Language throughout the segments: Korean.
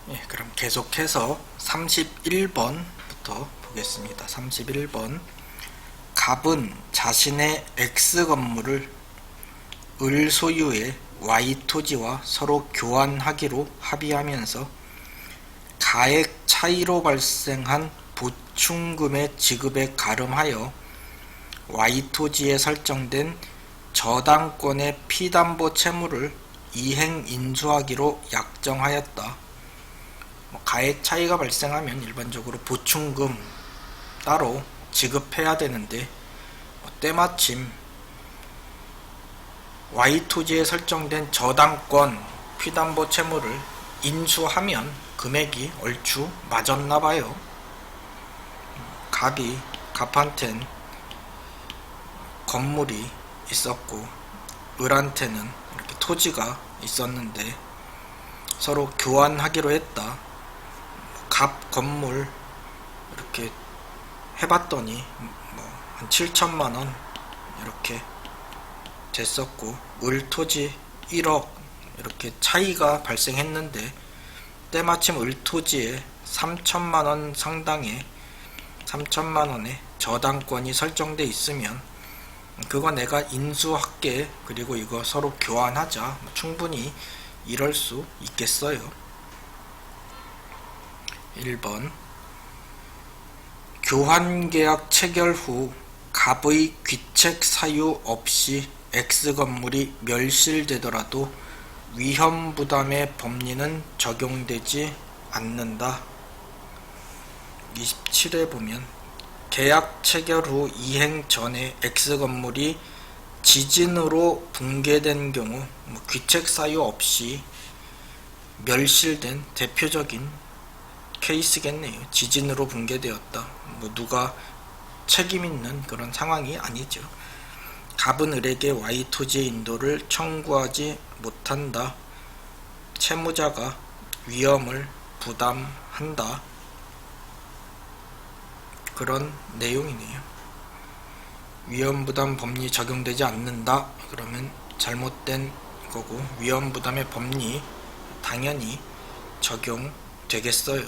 예, 그럼 계속해서 31번부터 보겠습니다. 31번. 갑은 자신의 X 건물을 을 소유의 Y 토지와 서로 교환하기로 합의하면서 가액 차이로 발생한 보충금의 지급에 가름하여 Y 토지에 설정된 저당권의 피담보 채무를 이행 인수하기로 약정하였다. 가액 차이가 발생하면 일반적으로 보충금 따로 지급해야 되는데 때마침 Y 토지에 설정된 저당권 피담보 채무를 인수하면 금액이 얼추 맞았나봐요. 갑한텐 건물이 있었고 을한테는 이렇게 토지가 있었는데 서로 교환하기로 했다. 갑 건물 이렇게 해봤더니 한 7천만원 이렇게 됐었고 을 토지 1억 이렇게 차이가 발생했는데 때마침 을 토지에 3천만원 상당의 3천만원의 저당권이 설정돼 있으면 그거 내가 인수할게, 그리고 이거 서로 교환하자, 충분히 이럴 수 있겠어요. 1번. 교환계약 체결 후 갑의 귀책 사유 없이 X건물이 멸실되더라도 위험부담의 법리는 적용되지 않는다. 27에 보면 계약 체결 후 이행 전에 X건물이 지진으로 붕괴된 경우 귀책 사유 없이 멸실된 대표적인 케이스겠네요. 지진으로 붕괴되었다. 누가 책임있는 그런 상황이 아니죠. 갑은 을에게 Y 토지의 인도를 청구하지 못한다. 채무자가 위험을 부담한다. 그런 내용이네요. 위험부담 법리 적용되지 않는다. 그러면 잘못된 거고, 위험부담의 법리 당연히 적용되겠어요.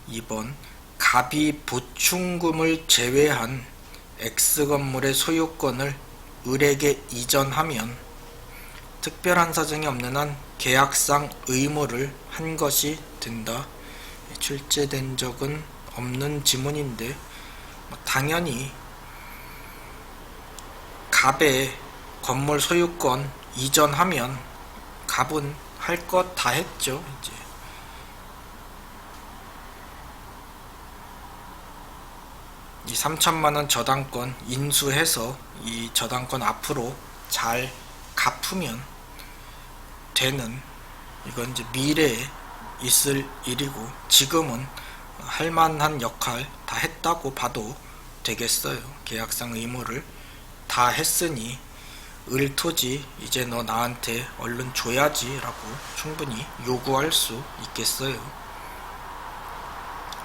2번. 갑이 보충금을 제외한 X건물의 소유권을 을에게 이전하면 특별한 사정이 없는 한 계약상 의무를 한 것이 된다. 출제된 적은 없는 지문인데 당연히 갑의 건물 소유권 이전하면 갑은 할 것 다 했죠. 이제 이 3천만원 저당권 인수해서 이 저당권 앞으로 잘 갚으면 되는, 이건 이제 미래에 있을 일이고 지금은 할만한 역할 다 했다고 봐도 되겠어요. 계약상 의무를 다 했으니 을 토지 이제 너 나한테 얼른 줘야지 라고 충분히 요구할 수 있겠어요.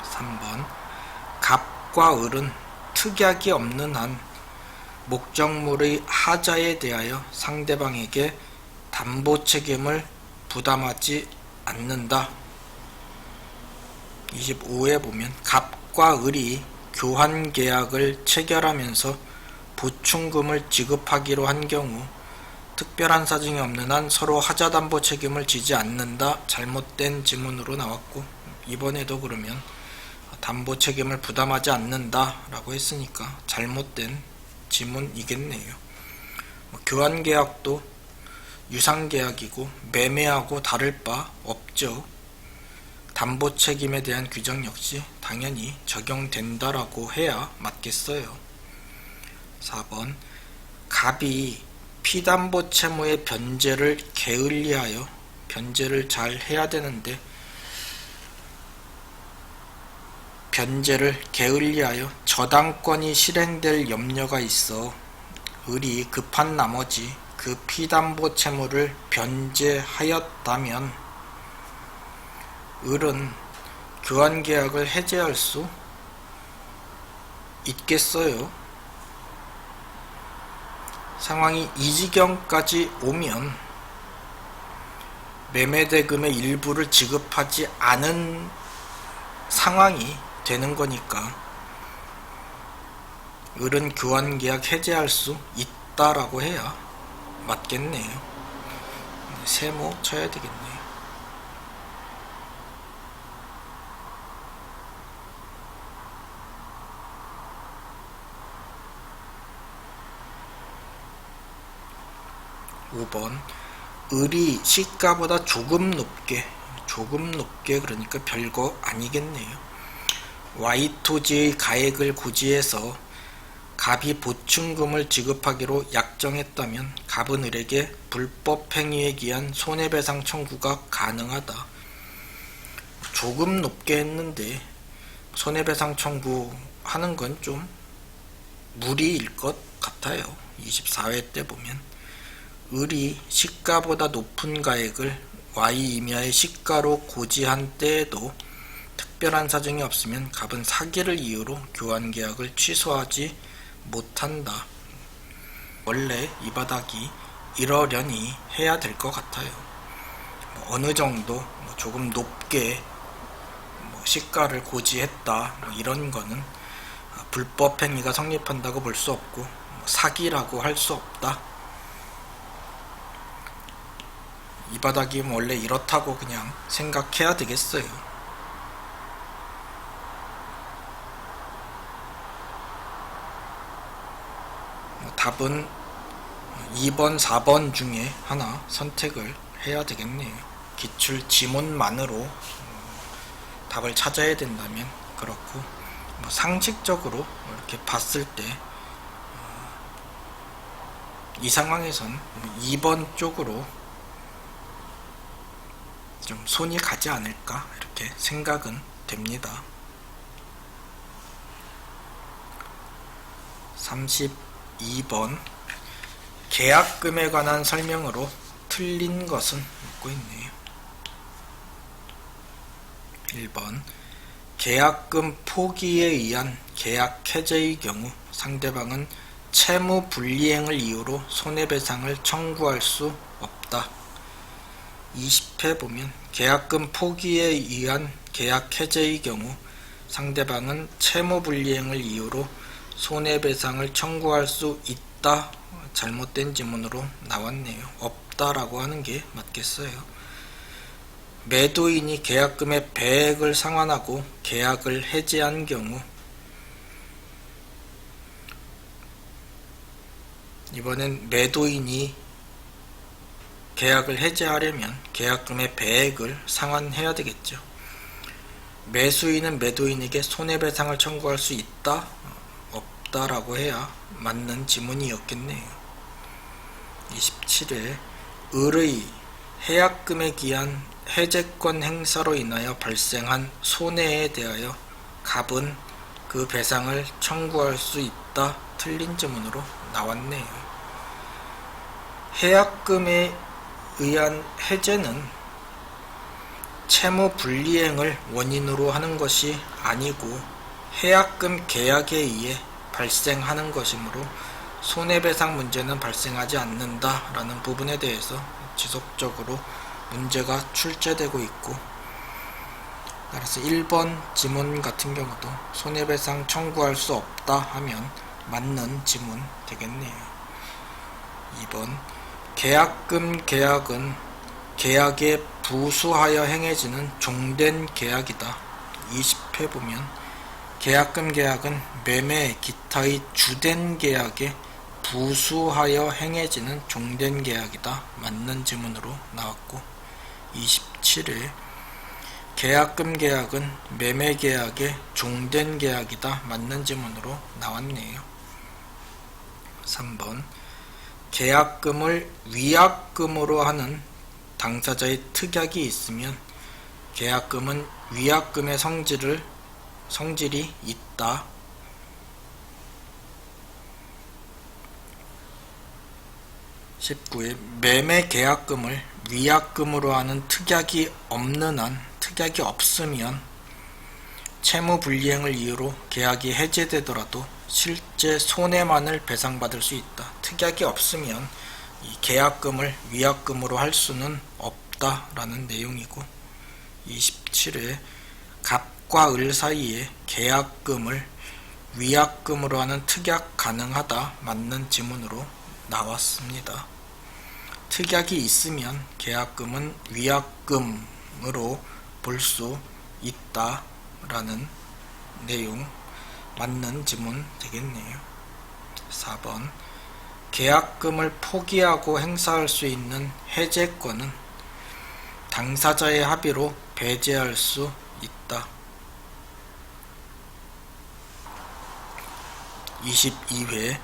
3번. 갑과 을은 특약이 없는 한 목적물의 하자에 대하여 상대방에게 담보 책임을 부담하지 않는다. 25에 보면 갑과 을이 교환 계약을 체결하면서 보충금을 지급하기로 한 경우 특별한 사정이 없는 한 서로 하자 담보 책임을 지지 않는다. 잘못된 지문으로 나왔고, 이번에도 그러면 담보 책임을 부담하지 않는다 라고 했으니까 잘못된 지문이겠네요. 교환 계약도 유상 계약이고 매매하고 다를 바 없죠. 담보 책임에 대한 규정 역시 당연히 적용된다라고 해야 맞겠어요. 4번. 갑이 피담보 채무의 변제를 게을리하여, 변제를 잘 해야 되는데 변제를 게을리하여 저당권이 실행될 염려가 있어 을이 급한 나머지 그 피담보 채무를 변제하였다면 을은 교환계약을 해제할 수 있겠어요. 상황이 이 지경까지 오면 매매대금의 일부를 지급하지 않은 상황이 되는 거니까 을은 교환계약 해제할 수 있다라고 해야 맞겠네요. 세모 쳐야 되겠네요. (5번) 을이 시가보다 조금 높게 그러니까 별거 아니겠네요. Y토지의 가액을 고지해서 갑이 보충금을 지급하기로 약정했다면 갑은 을에게 불법행위에 기한 손해배상 청구가 가능하다. 조금 높게 했는데 손해배상 청구하는 건 좀 무리일 것 같아요. 24회 때 보면 을이 시가보다 높은 가액을 Y 임야의 시가로 고지한 때에도 특별한 사정이 없으면 갑은 사기를 이유로 교환계약을 취소하지 못한다. 원래 이 바닥이 이러려니 해야 될 것 같아요. 어느 정도 조금 높게 시가를 고지했다 이런 거는 불법 행위가 성립한다고 볼 수 없고 사기라고 할 수 없다. 이 바닥이 원래 이렇다고 그냥 생각해야 되겠어요. 답은 2번, 4번 중에 하나 선택을 해야 되겠네요. 기출 지문만으로 답을 찾아야 된다면 그렇고 상식적으로 이렇게 봤을 때 이 상황에선 2번 쪽으로 좀 손이 가지 않을까 이렇게 생각은 됩니다. 32번 계약금에 관한 설명으로 틀린 것은 묻고 있네요. 1번 계약금 포기에 의한 계약 해제의 경우 상대방은 채무 불이행을 이유로 손해배상을 청구할 수 없다. 20회 보면 계약금 포기에 의한 계약 해제의 경우 상대방은 채무 불이행을 이유로 손해배상을 청구할 수 있다. 잘못된 지문으로 나왔네요. 없다라고 하는 게 맞겠어요. 매도인이 계약금의 배액을 상환하고 계약을 해지한 경우 이번엔 매도인이 계약을 해지하려면 계약금의 배액을 상환해야 되겠죠. 매수인은 매도인에게 손해배상을 청구할 수 있다? 없다라고 해야 맞는 지문이었겠네요. 27회 을의 해약금에 기한 해제권 행사로 인하여 발생한 손해에 대하여 갑은 그 배상을 청구할 수 있다. 틀린 지문으로 나왔네요. 해약금에 의한 해제는 채무 불이행을 원인으로 하는 것이 아니고 해약금 계약에 의해 발생하는 것이므로 손해배상 문제는 발생하지 않는다라는 부분에 대해서 지속적으로 문제가 출제되고 있고, 따라서 1번 지문 같은 경우도 손해배상 청구할 수 없다 하면 맞는 지문 되겠네요. 2번 계약금 계약은 계약에 부수하여 행해지는 종된 계약이다. 20회 보면 계약금 계약은 매매 기타의 주된 계약에 부수하여 행해지는 종된 계약이다. 맞는 지문으로 나왔고, 27회 계약금 계약은 매매 계약의 종된 계약이다. 맞는 지문으로 나왔네요. 3번 계약금을 위약금으로 하는 당사자의 특약이 있으면 계약금은 위약금의 성질이 있다. 19회 매매 계약금을 위약금으로 하는 특약이 없으면 채무 불이행을 이유로 계약이 해제되더라도 실제 손해만을 배상받을 수 있다. 특약이 없으면 이 계약금을 위약금으로 할 수는 없다. 없다라는 내용이고, 27회 갑과 을 사이에 계약금을 위약금으로 하는 특약 가능하다 맞는 지문으로 나왔습니다. 특약이 있으면 계약금은 위약금으로 볼 수 있다라는 내용 맞는 지문 되겠네요. 4번 계약금을 포기하고 행사할 수 있는 해제권은 당사자의 합의로 배제할 수 있다. 22회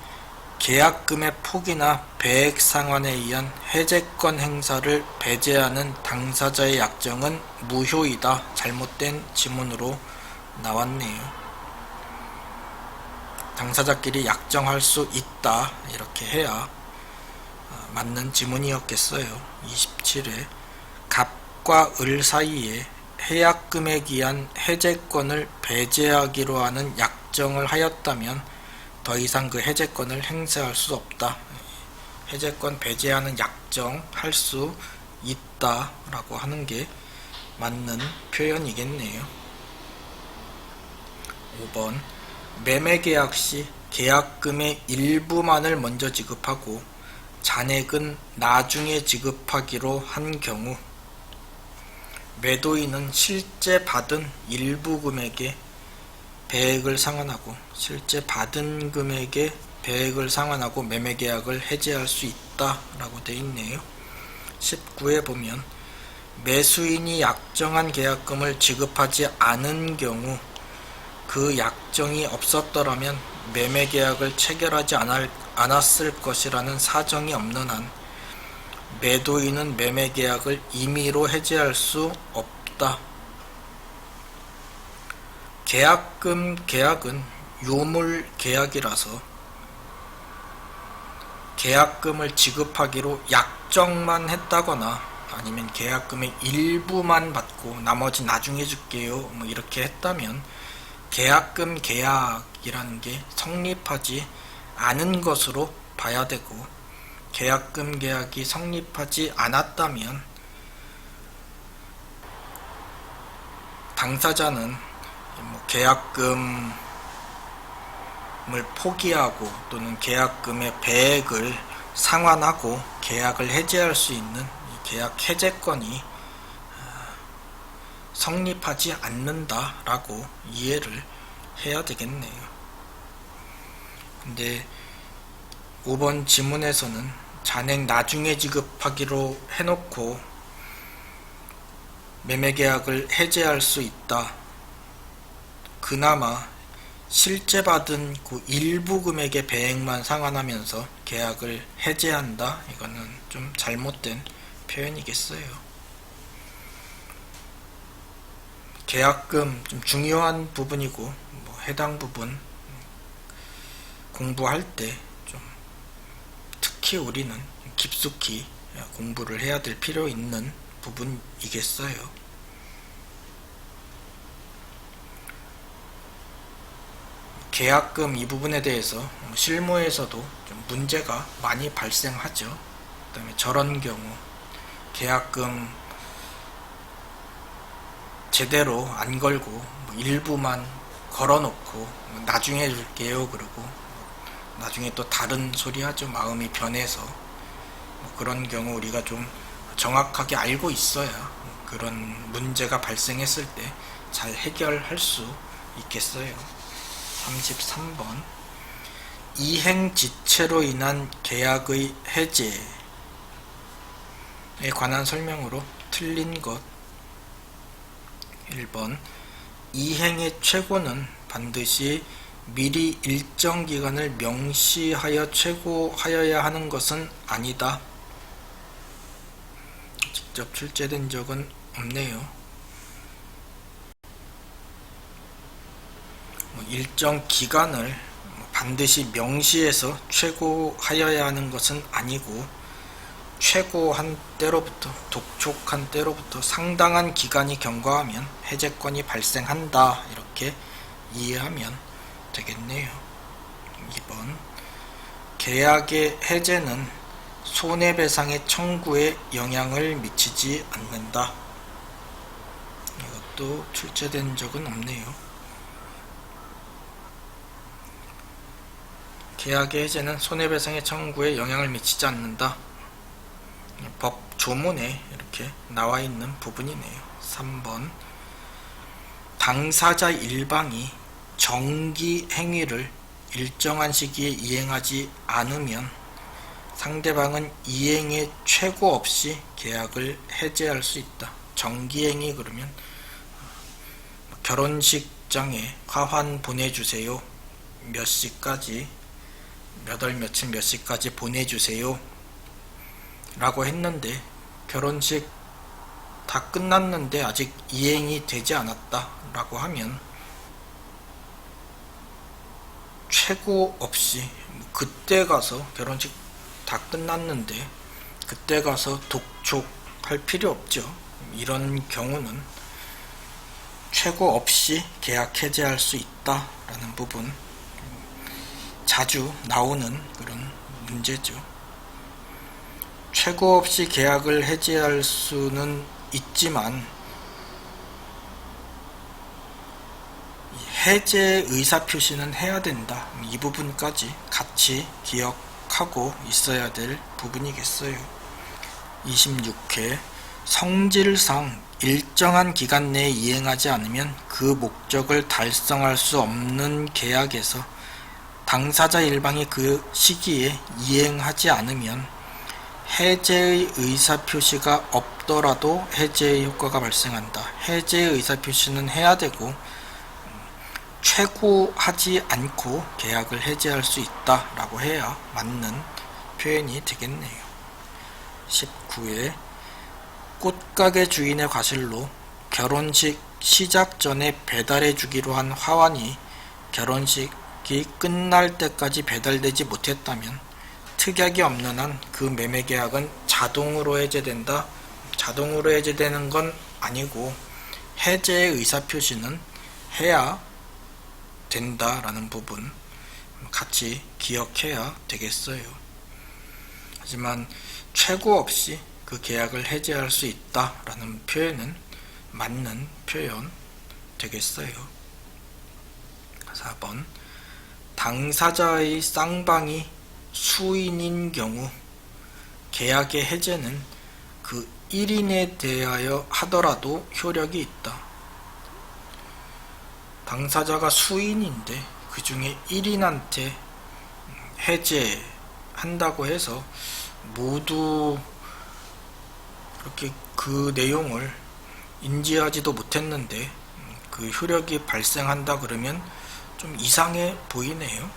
계약금의 포기나 배액 상환에 의한 해제권 행사를 배제하는 당사자의 약정은 무효이다. 잘못된 지문으로 나왔네요. 당사자끼리 약정할 수 있다 이렇게 해야 맞는 지문이었겠어요. 27회 갑과 을 사이에 해약금에 기한 해제권을 배제하기로 하는 약정을 하였다면 더 이상 그 해제권을 행사할 수 없다. 해제권 배제하는 약정 할 수 있다 라고 하는 게 맞는 표현이겠네요. 5번 매매계약 시 계약금의 일부만을 먼저 지급하고 잔액은 나중에 지급하기로 한 경우 매도인은 실제 받은 일부 금액에 배액을 상환하고 실제 받은 금액에 배액을 상환하고 매매계약을 해제할 수 있다라고 되어 있네요. 19에 보면 매수인이 약정한 계약금을 지급하지 않은 경우 그 약정이 없었더라면 매매계약을 체결하지 않았을 것이라는 사정이 없는 한 매도인은 매매계약을 임의로 해제할 수 없다. 계약금 계약은 유물 계약이라서 계약금을 지급하기로 약정만 했다거나 아니면 계약금의 일부만 받고 나머지 나중에 줄게요 뭐 이렇게 했다면 계약금 계약이라는 게 성립하지 않은 것으로 봐야 되고, 계약금 계약이 성립하지 않았다면 당사자는 계약금을 포기하고 또는 계약금의 배액을 상환하고 계약을 해제할 수 있는 계약 해제권이 성립하지 않는다라고 이해를 해야 되겠네요. 근데 5번 지문에서는 잔액 나중에 지급하기로 해놓고 매매계약을 해제할 수 있다. 그나마 실제 받은 그 일부 금액의 배액만 상환하면서 계약을 해제한다. 이거는 좀 잘못된 표현이겠어요. 계약금 좀 중요한 부분이고 해당 부분 공부할 때 좀 특히 우리는 깊숙이 공부를 해야 될 필요 있는 부분이겠어요. 계약금 이 부분에 대해서 실무에서도 좀 문제가 많이 발생하죠. 그 다음에 저런 경우 계약금 제대로 안 걸고 일부만 걸어놓고 나중에 줄게요 그러고 나중에 또 다른 소리 하죠. 마음이 변해서. 그런 경우 우리가 좀 정확하게 알고 있어야 그런 문제가 발생했을 때 잘 해결할 수 있겠어요. 33번 이행지체로 인한 계약의 해제에 관한 설명으로 틀린 것. 1번 이행의 최고는 반드시 미리 일정 기간을 명시하여 최고하여야 하는 것은 아니다. 직접 출제된 적은 없네요. 일정 기간을 반드시 명시해서 최고하여야 하는 것은 아니고 최고한 때로부터 독촉한 때로부터 상당한 기간이 경과하면 해제권이 발생한다. 이렇게 이해하면 되겠네요. 2번 계약의 해제는 손해배상의 청구에 영향을 미치지 않는다. 이것도 출제된 적은 없네요. 계약의 해제는 손해배상의 청구에 영향을 미치지 않는다. 법 조문에 이렇게 나와 있는 부분이네요. 3번. 당사자 일방이 정기 행위를 일정한 시기에 이행하지 않으면 상대방은 이행의 최고 없이 계약을 해제할 수 있다. 정기행위 그러면 결혼식장에 화환 보내주세요. 몇 시까지, 몇 월 며칠 몇 시까지 보내주세요 라고 했는데 결혼식 다 끝났는데 아직 이행이 되지 않았다 라고 하면 최고 없이 그때 가서 결혼식 다 끝났는데 그때 가서 독촉할 필요 없죠. 이런 경우는 최고 없이 계약 해제할 수 있다라는 부분, 자주 나오는 그런 문제죠. 최고 없이 계약을 해제할 수는 있지만 해제 의사표시는 해야 된다. 이 부분까지 같이 기억하고 있어야 될 부분이겠어요. 26회. 성질상 일정한 기간 내에 이행하지 않으면 그 목적을 달성할 수 없는 계약에서 당사자 일방이 그 시기에 이행하지 않으면 해제의 의사표시가 없더라도 해제의 효과가 발생한다. 해제의 의사표시는 해야 되고 최고하지 않고 계약을 해제할 수 있다라고 해야 맞는 표현이 되겠네요. 19회. 꽃가게 주인의 과실로 결혼식 시작 전에 배달해 주기로 한 화환이 결혼식이 끝날 때까지 배달되지 못했다면 특약이 없는 한 그 매매 계약은 자동으로 해제된다. 자동으로 해제되는 건 아니고 해제의 의사표시는 해야 된다라는 부분 같이 기억해야 되겠어요. 하지만 최고 없이 그 계약을 해제할 수 있다라는 표현은 맞는 표현 되겠어요. 4번. 당사자의 쌍방이 수인인 경우 계약의 해제는 그 1인에 대하여 하더라도 효력이 있다. 당사자가 수인인데 그 중에 1인한테 해제한다고 해서 모두 그렇게 그 내용을 인지하지도 못했는데 그 효력이 발생한다 그러면 좀 이상해 보이네요.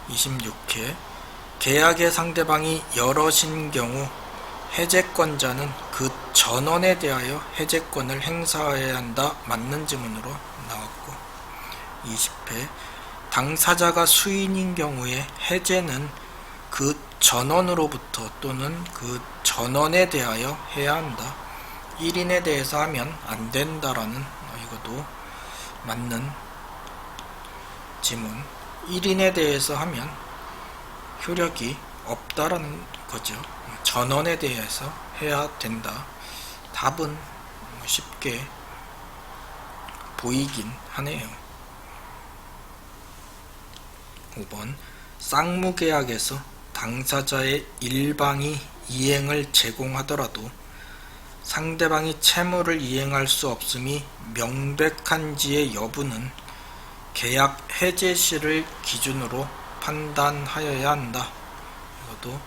26회. 계약의 상대방이 여럿인 경우 해제권자는 그 전원에 대하여 해제권을 행사해야 한다. 맞는 지문으로 나왔고. 20회. 당사자가 수인인 경우에 해제는 그 전원으로부터 또는 그 전원에 대하여 해야 한다. 1인에 대해서 하면 안 된다라는 이것도 맞는 지문. 1인에 대해서 하면 효력이 없다라는 거죠. 전원에 대해서 해야 된다. 답은 쉽게 보이긴 하네요. 5번. 쌍무계약에서 당사자의 일방이 이행을 제공하더라도 상대방이 채무를 이행할 수 없음이 명백한지의 여부는 계약 해제 시를 기준으로 판단하여야 한다. 이것도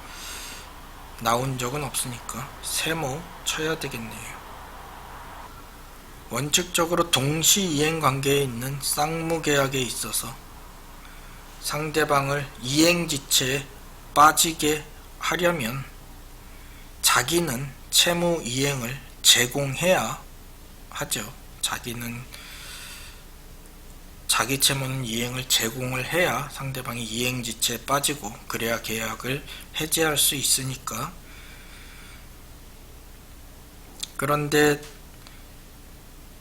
나온 적은 없으니까 세모 쳐야 되겠네요. 원칙적으로 동시 이행 관계에 있는 쌍무계약에 있어서 상대방을 이행지체에 빠지게 하려면 자기는 채무 이행을 제공해야 하죠. 자기 채무는 이행을 제공을 해야 상대방이 이행지체에 빠지고 그래야 계약을 해제할 수 있으니까. 그런데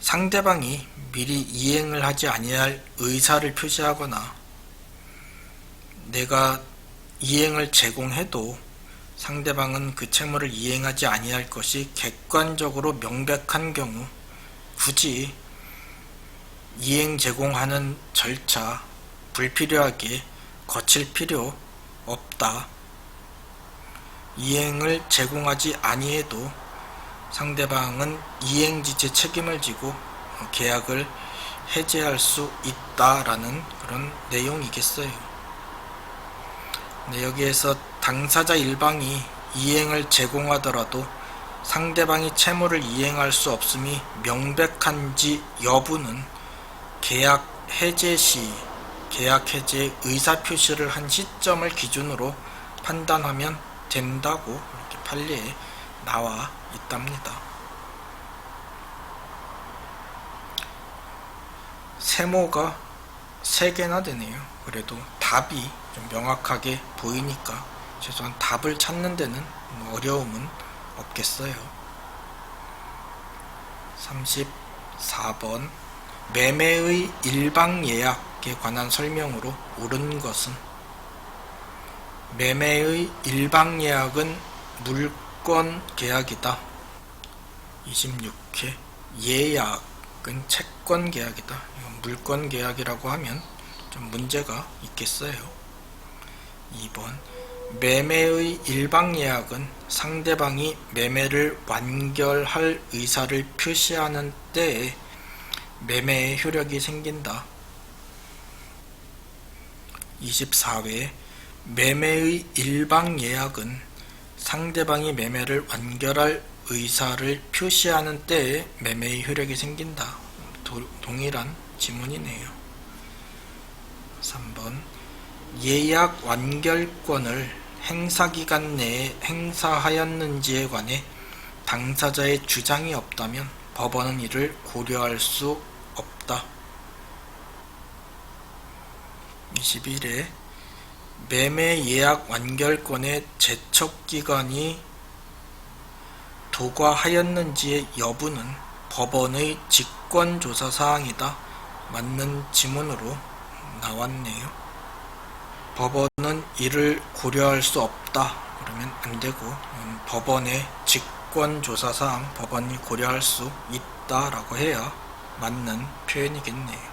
상대방이 미리 이행을 하지 아니할 의사를 표시하거나 내가 이행을 제공해도 상대방은 그 채무를 이행하지 아니할 것이 객관적으로 명백한 경우 굳이 이행 제공하는 절차 불필요하게 거칠 필요 없다. 이행을 제공하지 아니해도 상대방은 이행지체 책임을 지고 계약을 해제할 수 있다라는 그런 내용이겠어요. 네, 여기에서 당사자 일방이 이행을 제공하더라도 상대방이 채무를 이행할 수 없음이 명백한지 여부는 계약 해제 시 계약 해제 의사표시를 한 시점을 기준으로 판단하면 된다고 이렇게 판례에 나와 있답니다. 세모가 3개나 되네요. 그래도 답이 좀 명확하게 보이니까 최소한 답을 찾는 데는 어려움은 없겠어요. 34번 매매의 일방예약에 관한 설명으로 옳은 것은 매매의 일방예약은 물권계약이다. 26회 예약은 채권계약이다. 물권계약이라고 하면 좀 문제가 있겠어요. 2번 매매의 일방예약은 상대방이 매매를 완결할 의사를 표시하는 때에 매매의 효력이 생긴다. 24회 매매의 일방예약은 상대방이 매매를 완결할 의사를 표시하는 때에 매매의 효력이 생긴다. 동일한 지문이네요. 3번 예약 완결권을 행사기간 내에 행사하였는지에 관해 당사자의 주장이 없다면 법원은 이를 고려할 수 없다. 21회 매매 예약 완결권의 제척기간이 도과하였는지의 여부는 법원의 직권조사사항이다. 맞는 지문으로 나왔네요. 법원은 이를 고려할 수 없다. 그러면 안되고 법원의 직권조사사항 법원이 고려할 수 있다라고 해야 맞는 표현이겠네요.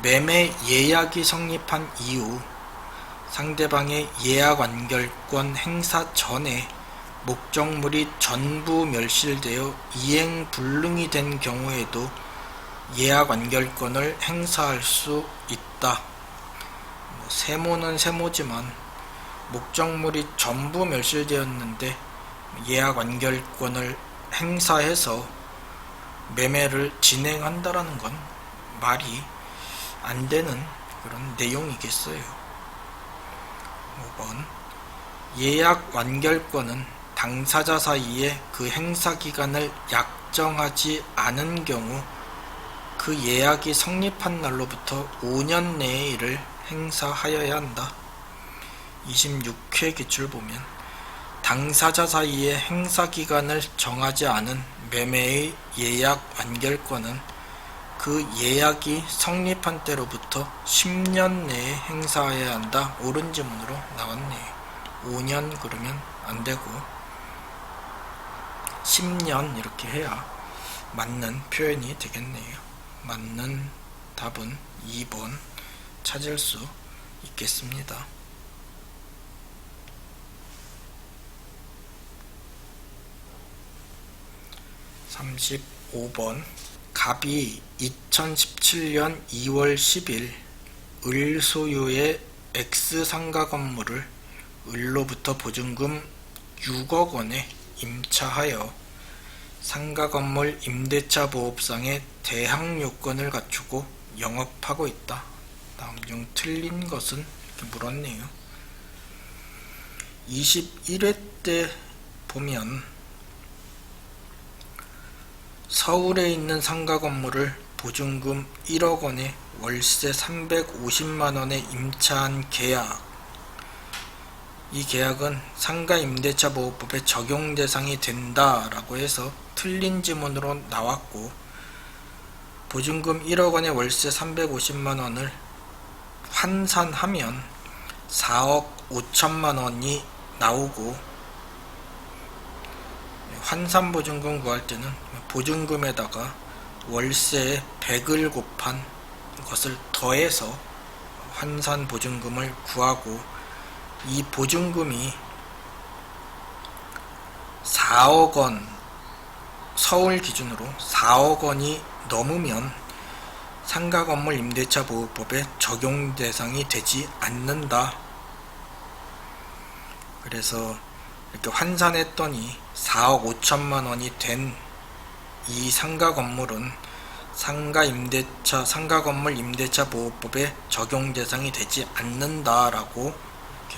매매 예약이 성립한 이후 상대방의 예약 완결권 행사 전에 목적물이 전부 멸실되어 이행 불능이 된 경우에도 예약 완결권을 행사할 수 있다. 세모는 세모지만 목적물이 전부 멸실되었는데 예약 완결권을 행사해서 매매를 진행한다라는 건 말이 안 되는 그런 내용이겠어요. 5번 예약 완결권은 당사자 사이에 그 행사 기간을 약정하지 않은 경우 그 예약이 성립한 날로부터 5년 내에 이를 행사하여야 한다. 26회 기출 보면 당사자 사이에 행사 기간을 정하지 않은 매매의 예약 완결권은 그 예약이 성립한 때로부터 10년 내에 행사해야 한다. 옳은 지문으로 나왔네요. 5년 그러면 안되고 10년 이렇게 해야 맞는 표현이 되겠네요. 맞는 답은 2번 찾을 수 있겠습니다. 35번 갑이 2017년 2월 10일 을 소유의 X상가 건물을 을로부터 보증금 6억 원에 임차하여 상가 건물 임대차 보호상의 대항 요건을 갖추고 영업하고 있다. 다음 중 틀린 것은 이렇게 물었네요. 21회 때 보면 서울에 있는 상가 건물을 보증금 1억 원에 월세 350만 원에 임차한 계약, 이 계약은 상가 임대차 보호법의 적용 대상이 된다라고 해서 틀린 지문으로 나왔고, 보증금 1억 원에 월세 350만 원을 환산하면 4억 5천만 원이 나오고, 환산보증금 구할 때는 보증금에다가 월세 100을 곱한 것을 더해서 환산보증금을 구하고, 이 보증금이 4억 원, 서울 기준으로 4억 원이 넘으면 상가건물 임대차 보호법에 적용 대상이 되지 않는다. 그래서 이렇게 환산했더니 4억 5천만 원이 된 이 상가 건물은 상가건물 임대차 보호법에 적용 대상이 되지 않는다라고 이렇게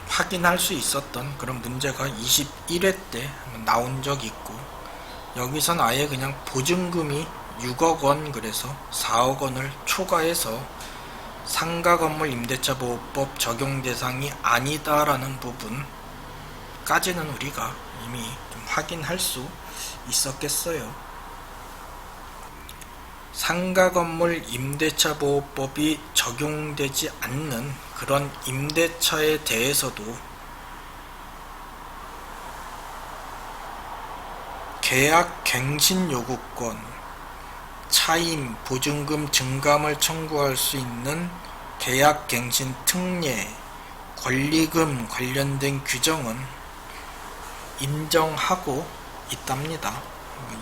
확인할 수 있었던 그런 문제가 21회 때 나온 적이 있고, 여기선 아예 그냥 보증금이 6억 원, 그래서 4억 원을 초과해서 상가건물 임대차 보호법 적용 대상이 아니다라는 부분까지는 우리가 이미 좀 확인할 수 있었겠어요. 상가건물 임대차 보호법이 적용되지 않는 그런 임대차에 대해서도 계약갱신 요구권, 차임, 보증금 증감을 청구할 수 있는 계약갱신 특례, 권리금 관련된 규정은 인정하고 있답니다.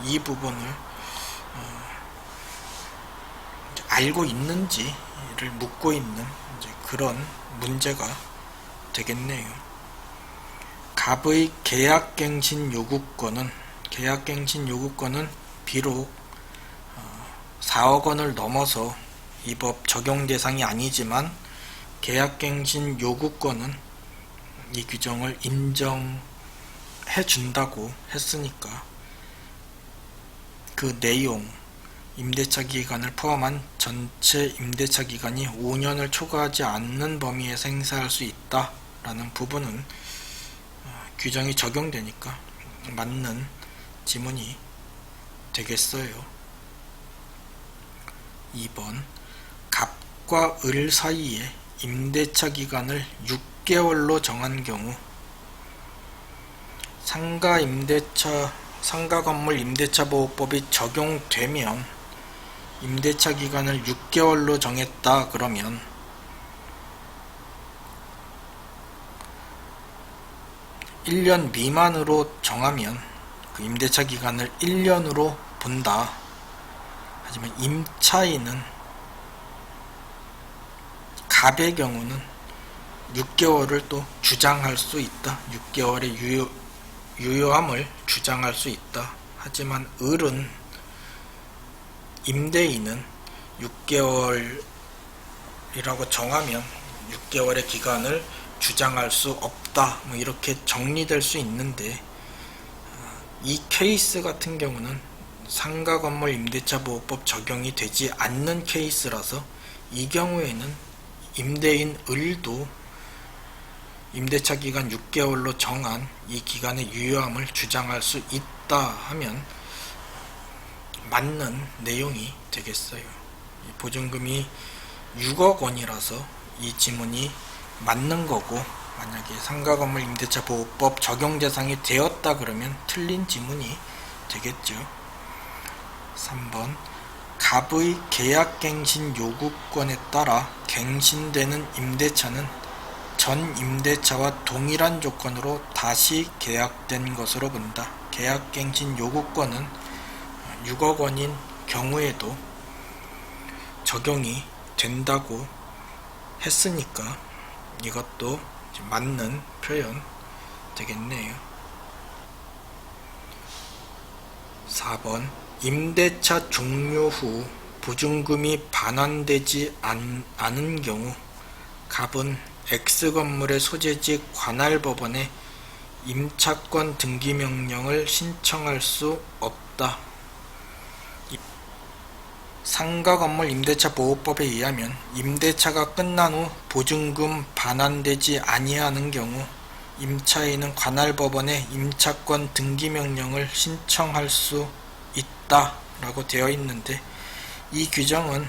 이 부분을 알고 있는지를 묻고 있는 그런 문제가 되겠네요. 갑의 계약갱신 요구권은 비록 4억 원을 넘어서 이 법 적용 대상이 아니지만, 계약갱신 요구권은 이 규정을 인정해 준다고 했으니까 그 내용, 임대차 기간을 포함한 전체 임대차 기간이 5년을 초과하지 않는 범위에서 행사할 수 있다라는 부분은 규정이 적용되니까 맞는 지문이 되겠어요. 2번, 갑과 을 사이에 임대차 기간을 6개월로 정한 경우 상가건물 임대차 보호법이 적용되면, 임대차 기간을 6개월로 정했다 그러면 1년 미만으로 정하면 그 임대차 기간을 1년으로 본다. 하지만 임차인은 갑의 경우는 6개월을 또 주장할 수 있다. 6개월의 유효함을 주장할 수 있다. 하지만 을은, 임대인은 6개월이라고 정하면 6개월의 기간을 주장할 수 없다. 이렇게 정리될 수 있는데, 이 케이스 같은 경우는 상가건물 임대차 보호법 적용이 되지 않는 케이스라서, 이 경우에는 임대인 을도 임대차 기간 6개월로 정한 이 기간의 유효함을 주장할 수 있다 하면 맞는 내용이 되겠어요. 보증금이 6억 원이라서 이 지문이 맞는 거고, 만약에 상가건물 임대차 보호법 적용 대상이 되었다 그러면 틀린 지문이 되겠죠. 3번, 갑의 계약갱신 요구권에 따라 갱신되는 임대차는 전 임대차와 동일한 조건으로 다시 계약된 것으로 본다. 계약갱신 요구권은 6억 원인 경우에도 적용이 된다고 했으니까 이것도 맞는 표현 되겠네요. 4번, 임대차 종료 후 보증금이 반환되지 않은 경우 갑은 X건물의 소재지 관할법원에 임차권 등기명령을 신청할 수 없다. 상가건물 임대차 보호법에 의하면 임대차가 끝난 후 보증금 반환되지 아니하는 경우 임차인은 관할법원에 임차권 등기명령을 신청할 수 있다 라고 되어 있는데, 이 규정은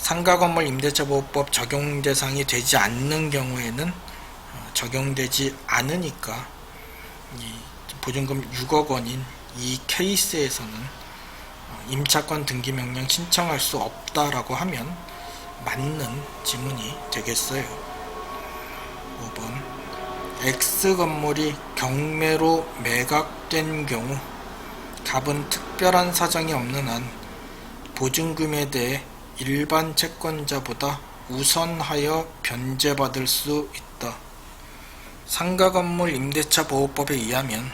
상가건물 임대차보호법 적용 대상이 되지 않는 경우에는 적용되지 않으니까 이 보증금 6억 원인 이 케이스에서는 임차권 등기명령 신청할 수 없다라고 하면 맞는 지문이 되겠어요. 5번 X건물이 경매로 매각된 경우 갑은 특별한 사정이 없는 한 보증금에 대해 일반 채권자보다 우선하여 변제받을 수 있다. 상가건물 임대차 보호법에 의하면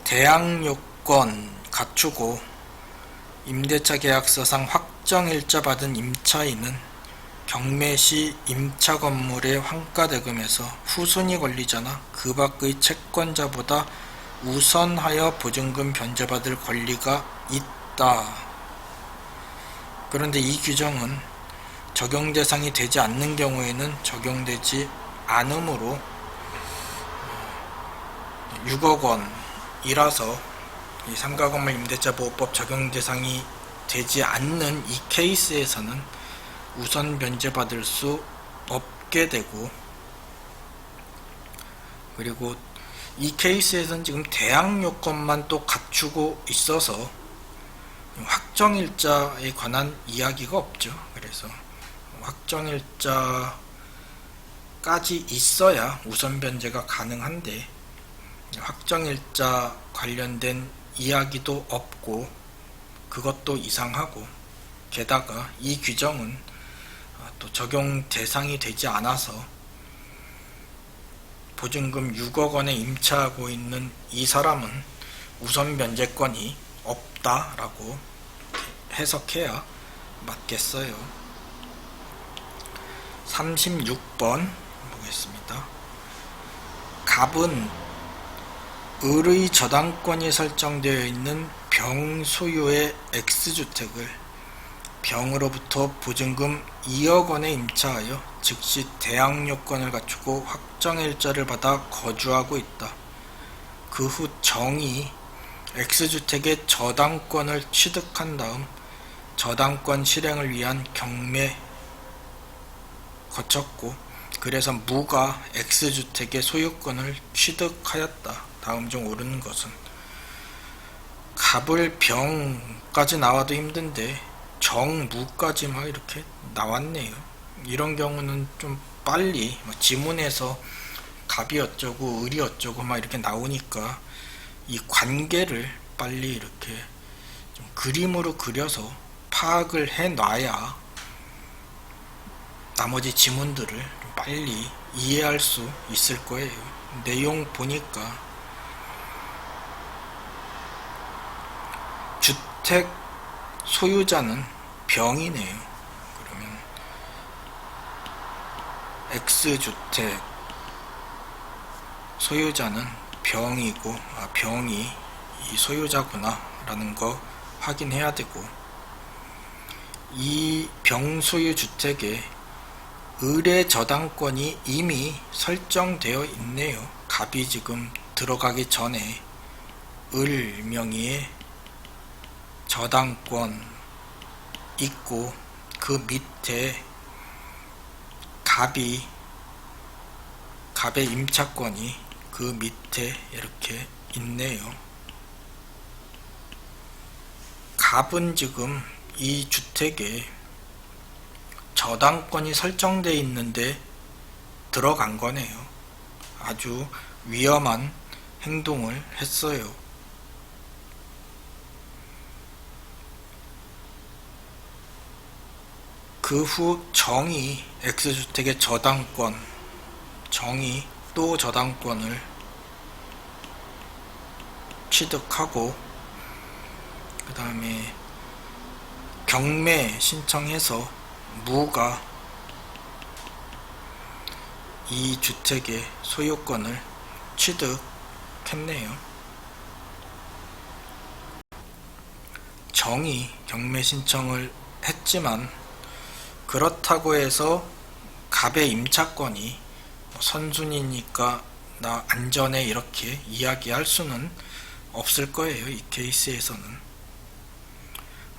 대항 요건 갖추고 임대차 계약서상 확정일자 받은 임차인은 경매시 임차 건물의 환가대금에서 후순위 권리자나 그 밖의 채권자보다 우선하여 보증금 변제받을 권리가 있다. 그런데 이 규정은 적용 대상이 되지 않는 경우에는 적용되지 않으므로 6억 원이라서 이 상가건물 임대차 보호법 적용 대상이 되지 않는 이 케이스에서는 우선 변제받을 수 없게 되고, 그리고 이 케이스에서는 지금 대항 요건만 또 갖추고 있어서 확정일자에 관한 이야기가 없죠. 그래서 확정일자까지 있어야 우선 변제가 가능한데 확정일자 관련된 이야기도 없고 그것도 이상하고, 게다가 이 규정은 또 적용 대상이 되지 않아서 보증금 6억 원에 임차하고 있는 이 사람은 우선 변제권이 없다라고 해석해야 맞겠어요. 36번 보겠습니다. 갑은 을의 저당권이 설정되어 있는 병 소유의 X주택을 병으로부터 보증금 2억 원에 임차하여 즉시 대항 요건을 갖추고 확정일자를 받아 거주하고 있다. 그 후 정이 X주택의 저당권을 취득한 다음 저당권 실행을 위한 경매 거쳤고, 그래서 무가 X주택의 소유권을 취득하였다. 다음 중 옳은 것은? 갑을 병까지 나와도 힘든데 정무까지 막 이렇게 나왔네요. 이런 경우는 좀 빨리 지문에서 갑이 어쩌고 을이 어쩌고 막 이렇게 나오니까 이 관계를 빨리 이렇게 좀 그림으로 그려서 파악을 해 놔야 나머지 지문들을 좀 빨리 이해할 수 있을 거예요. 내용 보니까 주택 소유자는 병이네요. 그러면 X주택 소유자는 병이고, 병이 이 소유자구나 라는 거 확인해야 되고, 이 병소유 주택에 을의 저당권이 이미 설정되어 있네요. 갑이 지금 들어가기 전에 을 명의의 저당권 있고, 그 밑에 갑의 임차권이 그 밑에 이렇게 있네요. 갑은 지금 이 주택에 저당권이 설정되어 있는데 들어간 거네요. 아주 위험한 행동을 했어요. 그 후 정이 X주택의 저당권, 정이 또 저당권을 취득하고, 그 다음에 경매 신청해서 무가 이 주택의 소유권을 취득했네요. 정이 경매 신청을 했지만 그렇다고 해서 갑의 임차권이 선순위니까 나 안전해 이렇게 이야기할 수는 없을 거예요. 이 케이스에서는.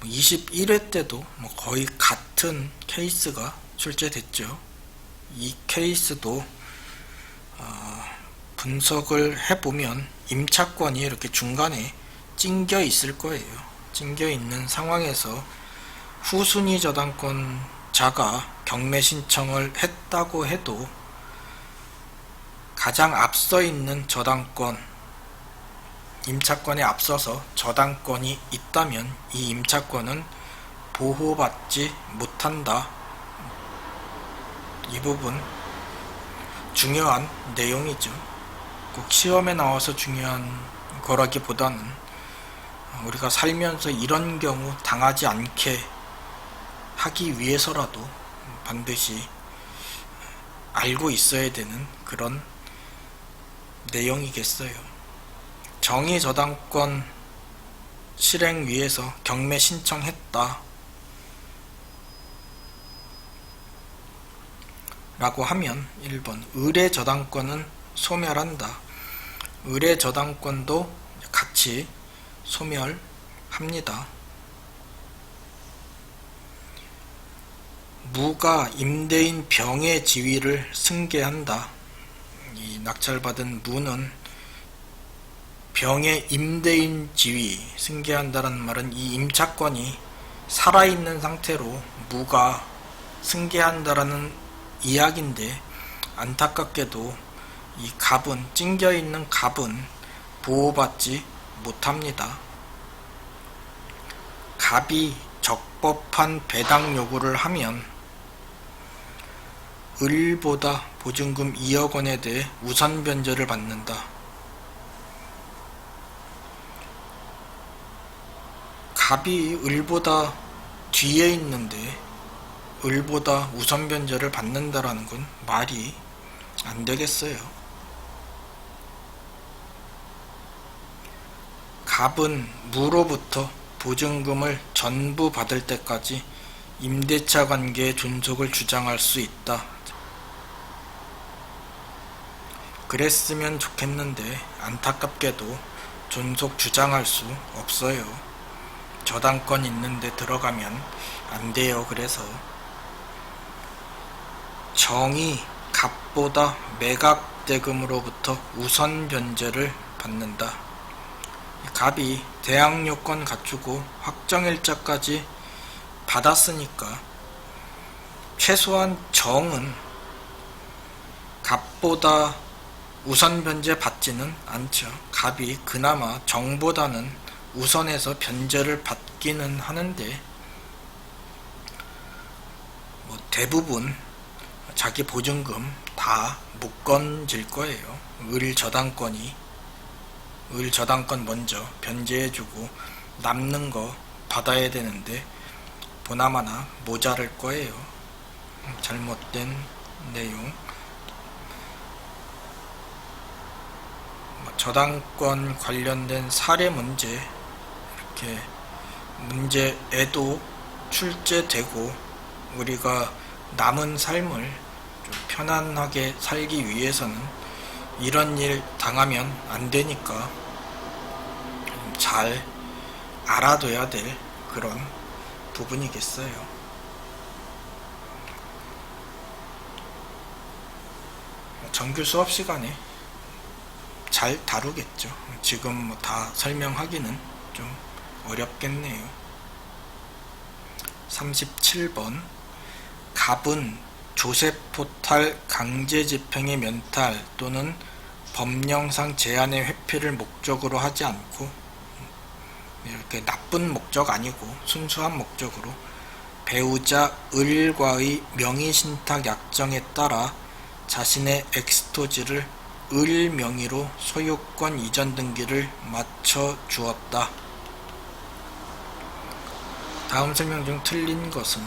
21회 때도 거의 같은 케이스가 출제됐죠. 이 케이스도 분석을 해보면 임차권이 이렇게 중간에 찡겨 있을 거예요. 찡겨 있는 상황에서 후순위 저당권자가 경매 신청을 했다고 해도 가장 앞서 있는 저당권, 임차권에 앞서서 저당권이 있다면 이 임차권은 보호받지 못한다. 이 부분 중요한 내용이죠. 꼭 시험에 나와서 중요한 거라기보다는 우리가 살면서 이런 경우 당하지 않게 하기 위해서라도 반드시 알고 있어야 되는 그런 내용이겠어요. 정의 저당권 실행 위해서 경매 신청했다 라고 하면 1번 의뢰 저당권은 소멸한다. 의뢰 저당권도 같이 소멸합니다. 무가 임대인 병의 지위를 승계한다. 이 낙찰받은 무는 병의 임대인 지위 승계한다는 말은 이 임차권이 살아있는 상태로 무가 승계한다라는 이야기인데, 안타깝게도 이 갑은, 찡겨있는 갑은 보호받지 못합니다. 갑이 적법한 배당 요구를 하면 을보다 보증금 2억 원에 대해 우선 변제를 받는다. 갑이 을보다 뒤에 있는데 을보다 우선 변제를 받는다라는 건 말이 안 되겠어요. 갑은 무로부터 보증금을 전부 받을 때까지 임대차 관계의 존속을 주장할 수 있다. 그랬으면 좋겠는데 안타깝게도 존속 주장할 수 없어요. 저당권 있는데 들어가면 안 돼요. 그래서 정이 갑보다 매각대금으로부터 우선 변제를 받는다. 갑이 대항 요건 갖추고 확정일자까지 받았으니까 최소한 정은 갑보다 우선 변제 받지는 않죠. 갑이 그나마 정보다는 우선해서 변제를 받기는 하는데 대부분 자기 보증금 다 못 건질 거예요. 을 저당권 먼저 변제해주고 남는 거 받아야 되는데 보나마나 모자랄 거예요. 잘못된 내용. 저당권 관련된 사례 문제, 이렇게 문제에도 출제되고 우리가 남은 삶을 좀 편안하게 살기 위해서는 이런 일 당하면 안 되니까 잘 알아둬야 될 그런 부분이겠어요. 정규 수업 시간에 잘 다루겠죠. 지금 다 설명하기는 좀 어렵겠네요. 37번 갑은 조세포탈 강제집행의 면탈 또는 법령상 제한의 회피를 목적으로 하지 않고 이렇게 나쁜 목적 아니고 순수한 목적으로 배우자 을과의 명의신탁 약정에 따라 자신의 엑스토지를 을 명의로 소유권 이전 등기를 맞춰 주었다. 다음 설명 중 틀린 것은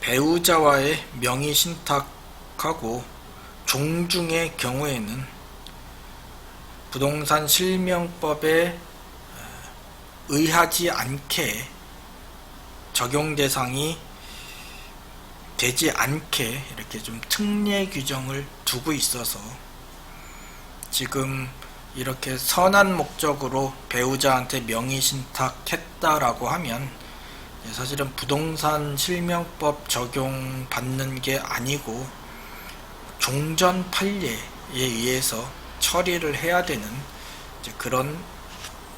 배우자와의 명의 신탁하고 종중의 경우에는 부동산 실명법에 의하지 않게 적용 대상이 되지 않게 이렇게 좀 특례 규정을 두고 있어서 지금 이렇게 선한 목적으로 배우자한테 명의신탁했다라고 하면 사실은 부동산 실명법 적용받는 게 아니고 종전판례에 의해서 처리를 해야 되는 그런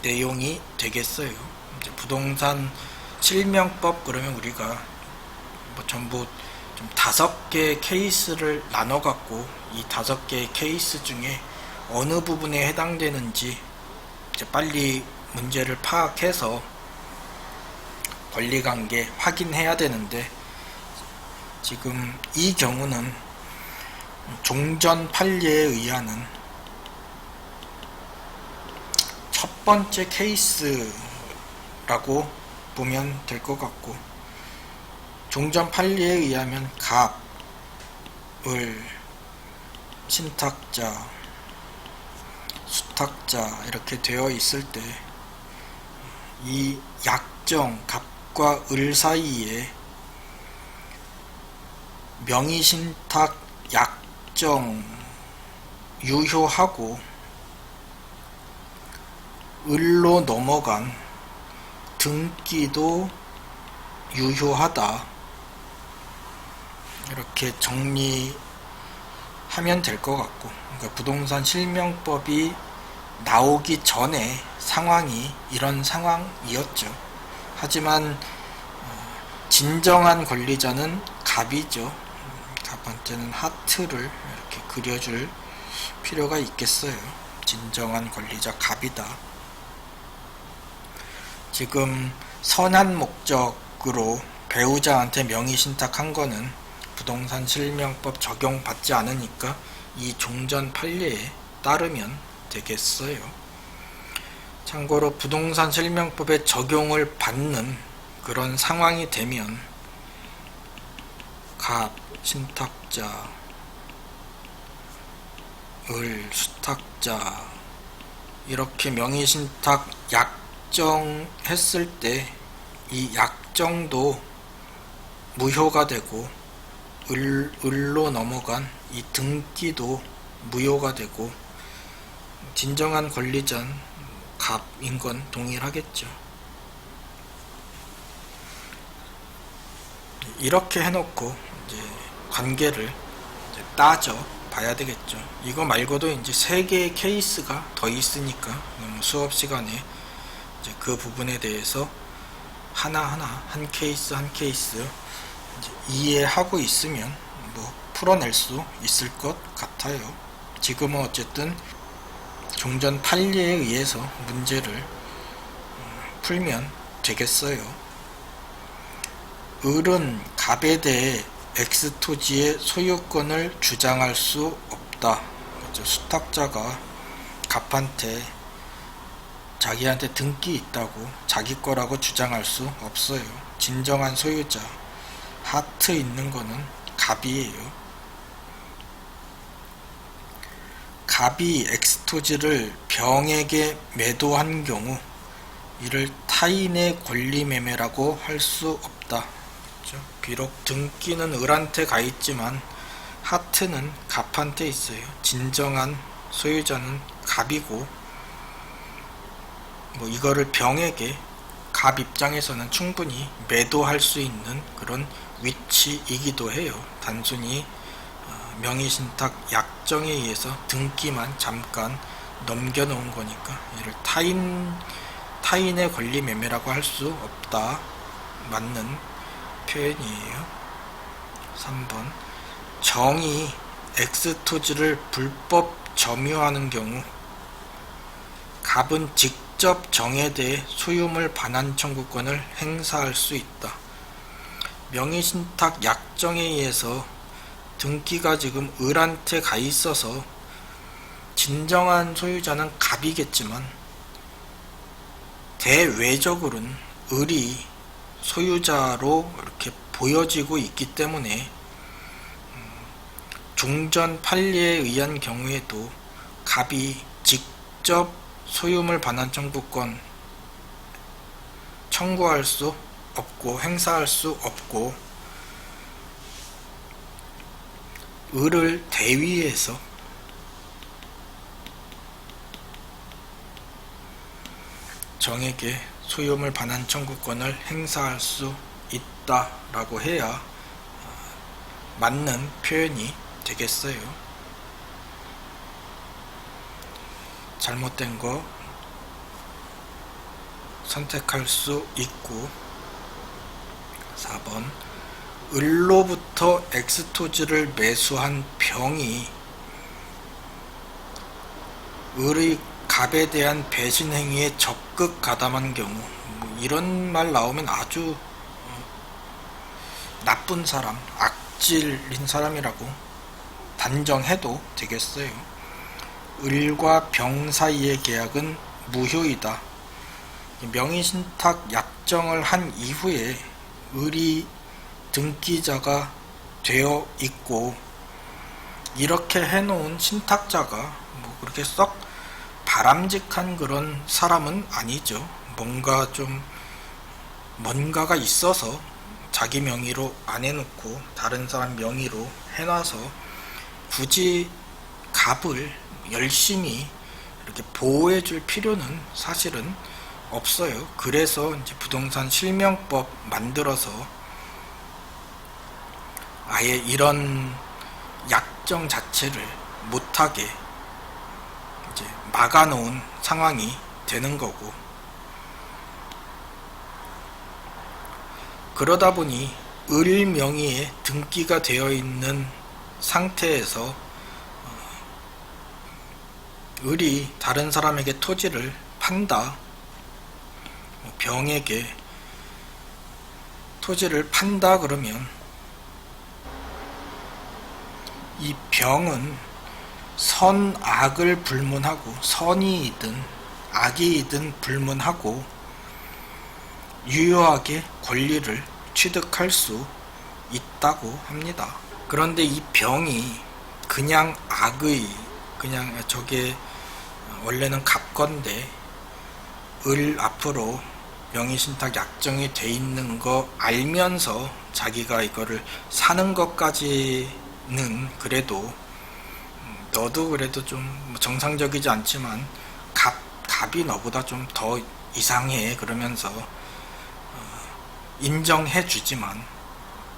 내용이 되겠어요. 이제 부동산 실명법 그러면 우리가 전부 좀 5개 케이스를 나눠 갖고 이 5개의 케이스 중에 어느 부분에 해당되는지 이제 빨리 문제를 파악해서 권리관계 확인해야 되는데, 지금 이 경우는 종전판례에 의하는 첫 번째 케이스라고 보면 될 것 같고, 종전판례에 의하면 갑을 신탁자, 수탁자 이렇게 되어 있을 때 이 약정, 갑과 을 사이에 명의신탁 약정 유효하고 을로 넘어간 등기도 유효하다, 이렇게 정리하면 될 것 같고, 그러니까 부동산 실명법이 나오기 전에 상황이 이런 상황이었죠. 하지만 진정한 권리자는 갑이죠. 갑한테는 하트를 이렇게 그려줄 필요가 있겠어요. 진정한 권리자 갑이다. 지금 선한 목적으로 배우자한테 명의신탁한 거는 부동산 실명법 적용받지 않으니까 이 종전 판례에 따르면 되겠어요. 참고로 부동산 실명법에 적용을 받는 그런 상황이 되면 갑, 신탁자, 을, 수탁자 이렇게 명의신탁 약정했을 때 이 약정도 무효가 되고 을로 넘어간 이 등기도 무효가 되고 진정한 권리자는 갑인 건 동일하겠죠. 이렇게 해놓고 이제 관계를 이제 따져 봐야 되겠죠. 이거 말고도 이제 3개의 케이스가 더 있으니까 수업 시간에 이제 그 부분에 대해서 하나하나 한 케이스 한 케이스 이제 이해하고 있으면 풀어낼 수 있을 것 같아요. 지금은 어쨌든 종전 판례에 의해서 문제를 풀면 되겠어요. 을은 갑에 대해 X토지의 소유권을 주장할 수 없다. 그렇죠? 수탁자가 갑한테 자기한테 등기 있다고 자기 거라고 주장할 수 없어요. 진정한 소유자 하트 있는 거는 갑이에요. 갑이 X토지를 병에게 매도한 경우 이를 타인의 권리매매라고 할 수 없다. 그렇죠? 비록 등기는 을한테 가 있지만 하트는 갑한테 있어요. 진정한 소유자는 갑이고, 이거를 병에게 갑 입장에서는 충분히 매도할 수 있는 그런 위치이기도 해요. 단순히 명의신탁 약정에 의해서 등기만 잠깐 넘겨놓은 거니까 이를 타인의 권리 매매라고 할 수 없다. 맞는 표현이에요. 3번 정이 X토지를 불법 점유하는 경우 갑은 직접 정에 대해 소유물 반환 청구권을 행사할 수 있다. 명의신탁 약정에 의해서 등기가 지금 을한테 가 있어서 진정한 소유자는 갑이겠지만 대외적으로는 을이 소유자로 이렇게 보여지고 있기 때문에 종전 판례에 의한 경우에도 갑이 직접 소유물 반환 청구권 청구할 수 없고 행사할 수 없고, 을을 대위해서 정에게 소유물 반환 청구권을 행사할 수 있다라고 해야 맞는 표현이 되겠어요. 잘못된 거 선택할 수 있고. 4번 을로부터 X토지를 매수한 병이 을의 갑에 대한 배신 행위에 적극 가담한 경우, 이런 말 나오면 아주 나쁜 사람, 악질인 사람이라고 단정해도 되겠어요. 을과 병 사이의 계약은 무효이다. 명의신탁 약정을 한 이후에 을이 등기자가 되어 있고, 이렇게 해놓은 신탁자가 그렇게 썩 바람직한 그런 사람은 아니죠. 뭔가가 있어서 자기 명의로 안 해놓고 다른 사람 명의로 해놔서 굳이 갑을 열심히 이렇게 보호해줄 필요는 사실은 없어요. 그래서 이제 부동산 실명법 만들어서 아예 이런 약정 자체를 못하게 이제 막아놓은 상황이 되는 거고, 그러다 보니 을 명의에 등기가 되어 있는 상태에서 을이 다른 사람에게 토지를 판다, 병에게 토지를 판다 그러면 이 병은 선악을 불문하고, 선이든 악이든 불문하고 유효하게 권리를 취득할 수 있다고 합니다. 그런데 이 병이 그냥 저게 원래는 갑건데 을 앞으로 명의신탁 약정이 돼 있는 거 알면서 자기가 이거를 사는 것까지는 그래도 너도 그래도 좀 정상적이지 않지만 갑이 너보다 좀 더 이상해 그러면서 인정해 주지만,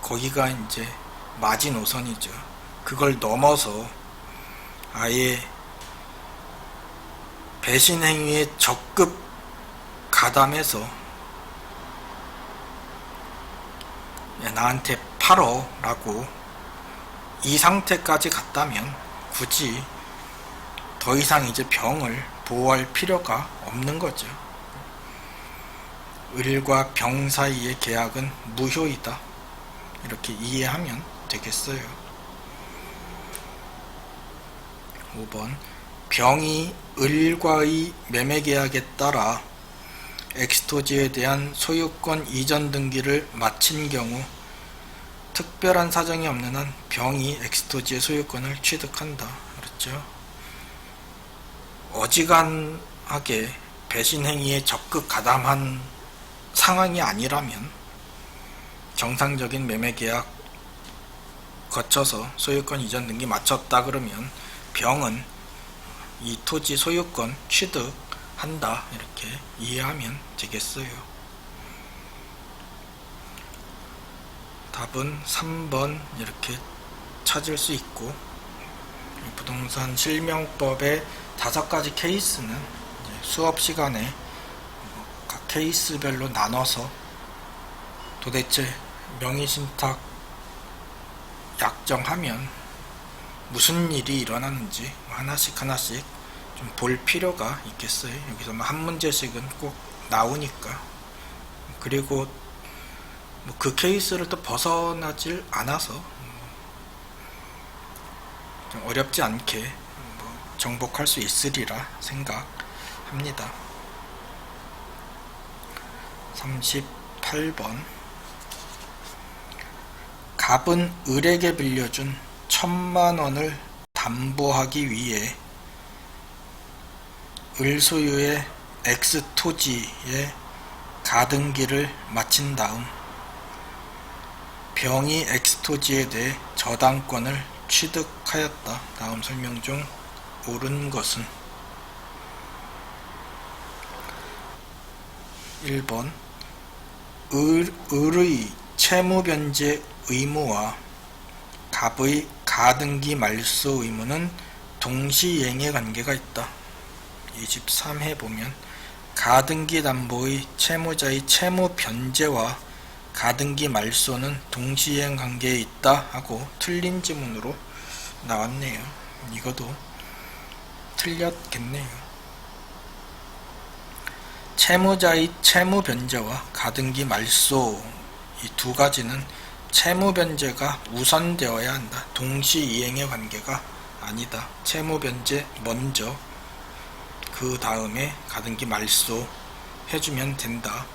거기가 이제 마지노선이죠. 그걸 넘어서 아예 배신 행위에 적극 가담해서 나한테 팔어 라고 이 상태까지 갔다면 굳이 더 이상 이제 병을 보호할 필요가 없는 거죠. 을과 병 사이의 계약은 무효이다, 이렇게 이해하면 되겠어요. 5번 병이 을과의 매매계약에 따라 X토지에 대한 소유권 이전 등기를 마친 경우 특별한 사정이 없는 한 병이 X토지의 소유권을 취득한다. 그렇죠? 어지간하게 배신행위에 적극 가담한 상황이 아니라면, 정상적인 매매계약 거쳐서 소유권 이전 등기 마쳤다 그러면 병은 이 토지 소유권 취득한다, 이렇게 이해하면 되겠어요. 답은 3번 이렇게 찾을 수 있고, 부동산 실명법의 5가지 케이스는 수업 시간에 각 케이스별로 나눠서 도대체 명의신탁 약정하면 무슨 일이 일어나는지 하나씩 좀 볼 필요가 있겠어요. 여기서 한 문제씩은 꼭 나오니까. 그리고 그 케이스를 또 벗어나질 않아서 좀 어렵지 않게 정복할 수 있으리라 생각합니다. 38번 갑은 을에게 빌려준 1000만원을 담보하기 위해 을 소유의 X 토지의 가등기를 마친 다음 병이 X 토지에 대해 저당권을 취득하였다. 다음 설명 중 옳은 것은? 1번 을의 채무변제 의무와 갑의 가등기 말소 의무는 동시이행의 관계가 있다. 23회 보면 가등기 담보의 채무자의 채무 변제와 가등기 말소는 동시이행 관계에 있다 하고 틀린 지문으로 나왔네요. 이것도 틀렸겠네요. 채무자의 채무 변제와 가등기 말소 이 두 가지는 채무 변제가 우선되어야 한다. 동시이행의 관계가 아니다. 채무 변제 먼저 그 다음에 가등기 말소 해주면 된다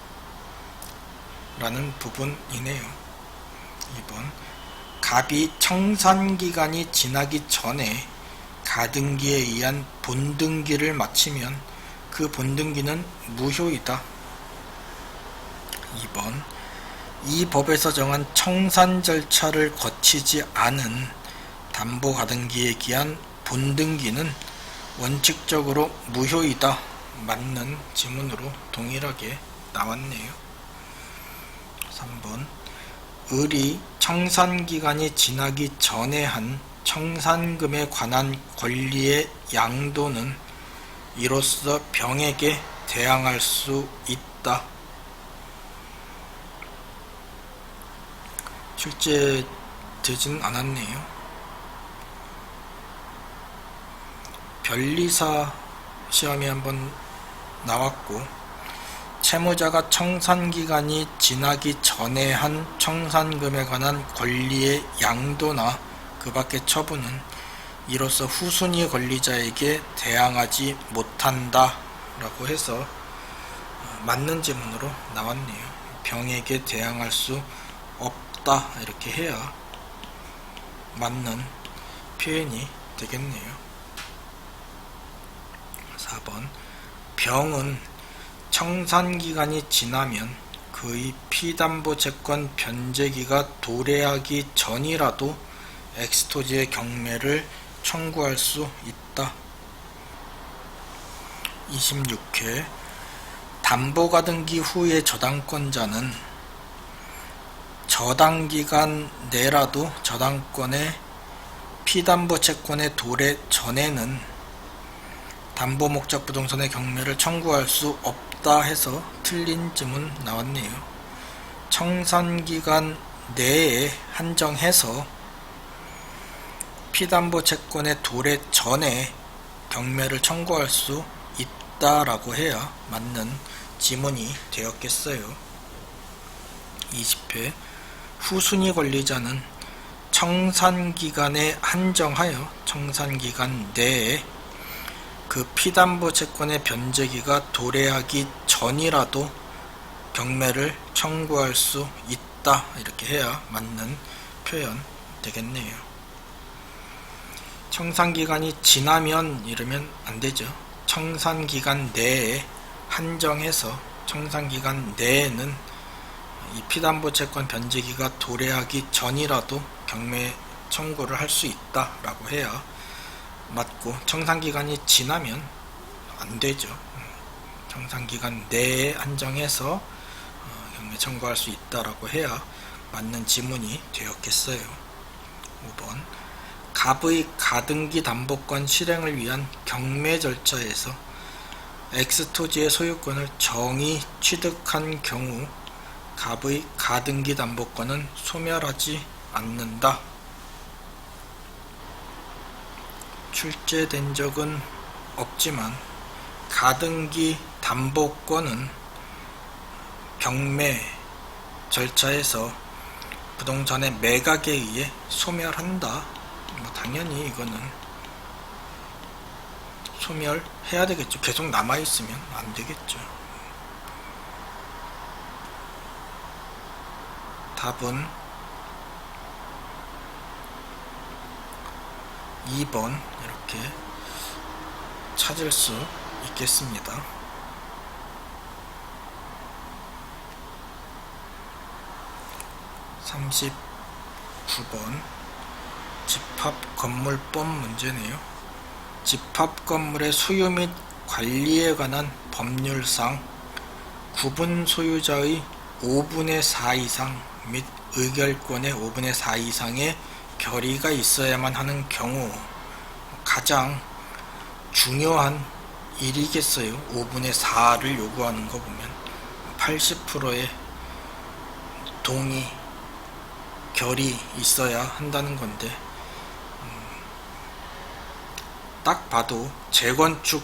라는 부분이네요. 2번 갑이 청산기간이 지나기 전에 가등기에 의한 본등기를 마치면 그 본등기는 무효이다. 2번 이 법에서 정한 청산 절차를 거치지 않은 담보가등기에 기한 본등기는 원칙적으로 무효이다. 맞는 지문으로 동일하게 나왔네요. 3번 을이 청산기간이 지나기 전에 한 청산금에 관한 권리의 양도는 이로써 병에게 대항할 수 있다. 실제 되진 않았네요. 변리사 시험이 한번 나왔고 채무자가 청산기간이 지나기 전에 한 청산금에 관한 권리의 양도나 그 밖의 처분은 이로써 후순위 권리자에게 대항하지 못한다 라고 해서 맞는 지문으로 나왔네요. 병에게 대항할 수 없다 이렇게 해야 맞는 표현이 되겠네요. 4번 병은 청산기간이 지나면 그의 피담보채권 변제기가 도래하기 전이라도 엑스토지의 경매를 청구할 수 있다. 26회 담보가등기 후의 저당권자는 저당기간 내라도 저당권의 피담보채권의 도래 전에는 담보목적 부동산의 경매를 청구할 수 없다 해서 틀린 지문 나왔네요. 청산기간 내에 한정해서 피담보채권의 도래 전에 경매를 청구할 수 있다라고 해야 맞는 지문이 되었겠어요. 20회 후순위 권리자는 청산기간에 한정하여 청산기간 내에 그 피담보채권의 변제기가 도래하기 전이라도 경매를 청구할 수 있다 이렇게 해야 맞는 표현 되겠네요. 청산기간이 지나면 이러면 안되죠. 청산기간 내에 한정해서 청산기간 내에는 이 피담보채권 변제기가 도래하기 전이라도 경매 청구를 할 수 있다 라고 해야 맞고, 청산기간이 지나면 안되죠. 청산기간 내에 한정해서 경매 청구할 수 있다라고 해야 맞는 지문이 되었겠어요. 5번 갑의 가등기 담보권 실행을 위한 경매 절차에서 X토지의 소유권을 정의 취득한 경우 갑의 가등기 담보권은 소멸하지 않는다. 출제된 적은 없지만 가등기 담보권은 경매 절차에서 부동산의 매각에 의해 소멸한다. 당연히 이거는 소멸해야 되겠죠. 계속 남아있으면 안 되겠죠. 답은 2번 이렇게 찾을 수 있겠습니다. 39번 집합건물법 문제네요. 집합건물의 소유 및 관리에 관한 법률상 구분 소유자의 5분의 4 이상 및 의결권의 5분의 4 이상의 결의가 있어야만 하는 경우, 가장 중요한 일이겠어요. 5분의 4를 요구하는 거 보면 80%의 동의, 결의 있어야 한다는 건데, 딱 봐도 재건축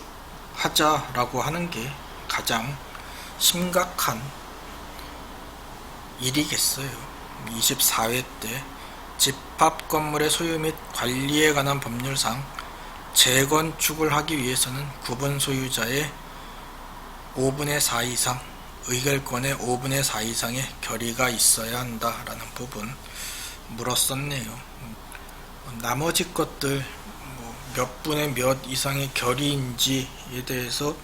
하자라고 하는 게 가장 심각한 일이겠어요. 24회 때 집합 건물의 소유 및 관리에 관한 법률상 재건축을 하기 위해서는 구분 소유자의 5분의 4 이상, 의결권의 5분의 4 이상의 결의가 있어야 한다라는 부분 물었었네요. 나머지 것들 몇 분의 몇 이상의 결의인지에 대해서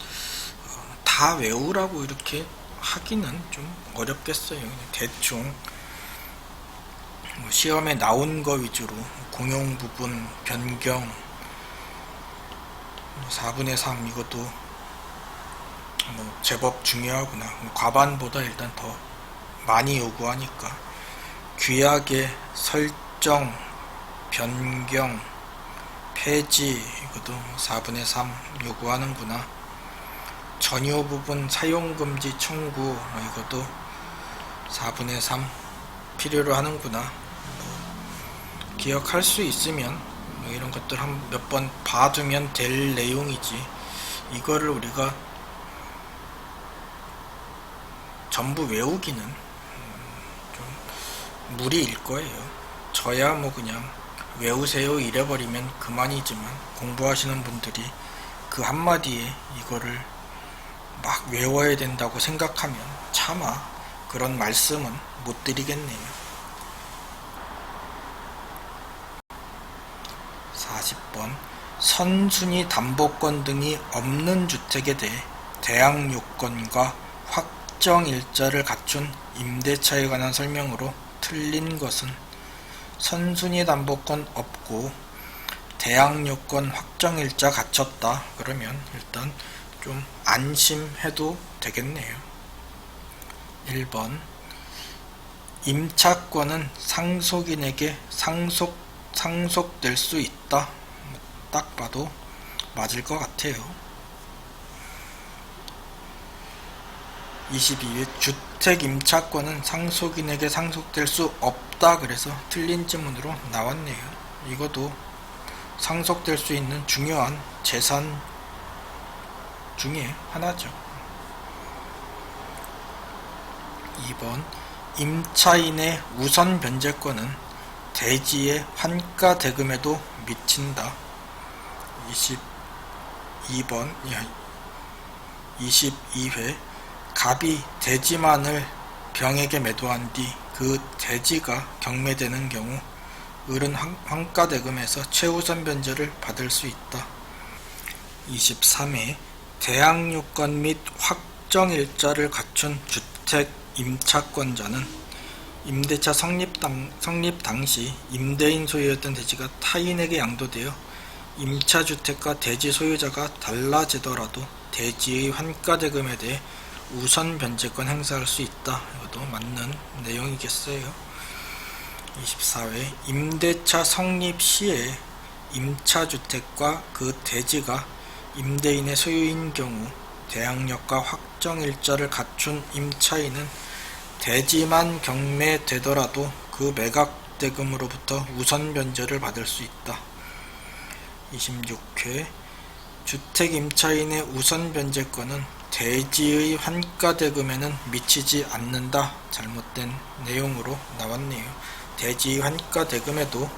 다 외우라고 이렇게 하기는 좀 어렵겠어요. 대충 시험에 나온 거 위주로 공용 부분 변경 4분의 3 이것도 제법 중요하구나. 과반보다 일단 더 많이 요구하니까. 규약의 설정, 변경, 폐지 이것도 4분의 3 요구하는구나. 전유 부분 사용금지 청구 이것도 4분의 3 필요로 하는구나. 기억할 수 있으면 이런 것들 한 몇 번 봐두면 될 내용이지, 이거를 우리가 전부 외우기는 좀 무리일 거예요. 저야 그냥 외우세요 이래버리면 그만이지만, 공부하시는 분들이 그 한마디에 이거를 막 외워야 된다고 생각하면 차마 그런 말씀은 못 드리겠네요. 40번 선순위 담보권 등이 없는 주택에 대해 대항 요건과 확정 일자를 갖춘 임대차에 관한 설명으로 틀린 것은, 선순위 담보권 없고 대항 요건 확정 일자 갖췄다 그러면 일단 좀 안심해도 되겠네요. 1번 임차권은 상속인에게 상속될 수 있다. 딱 봐도 맞을 것 같아요. 22회 주택 임차권은 상속인에게 상속될 수 없다. 그래서 틀린 지문으로 나왔네요. 이것도 상속될 수 있는 중요한 재산 중에 하나죠. 2번 임차인의 우선 변제권은 대지의 환가 대금에도 미친다. 22회 갑이 대지만을 병에게 매도한 뒤 그 대지가 경매되는 경우 을은 환가 대금에서 최우선 변제를 받을 수 있다. 23회 대항 요건 및 확정 일자를 갖춘 주택 임차권자는 임대차 성립 당시 임대인 소유였던 대지가 타인에게 양도되어 임차주택과 대지 소유자가 달라지더라도 대지의 환가 대금에 대해 우선 변제권 행사할 수 있다. 이것도 맞는 내용이겠어요. 24회 임대차 성립 시에 임차주택과 그 대지가 임대인의 소유인 경우 대항력과 확정일자를 갖춘 임차인은 대지만 경매되더라도 그 매각대금으로부터 우선 변제를 받을 수 있다. 26회 주택 임차인의 우선 변제권은 대지의 환가대금에는 미치지 않는다. 잘못된 내용으로 나왔네요. 대지의 환가대금에도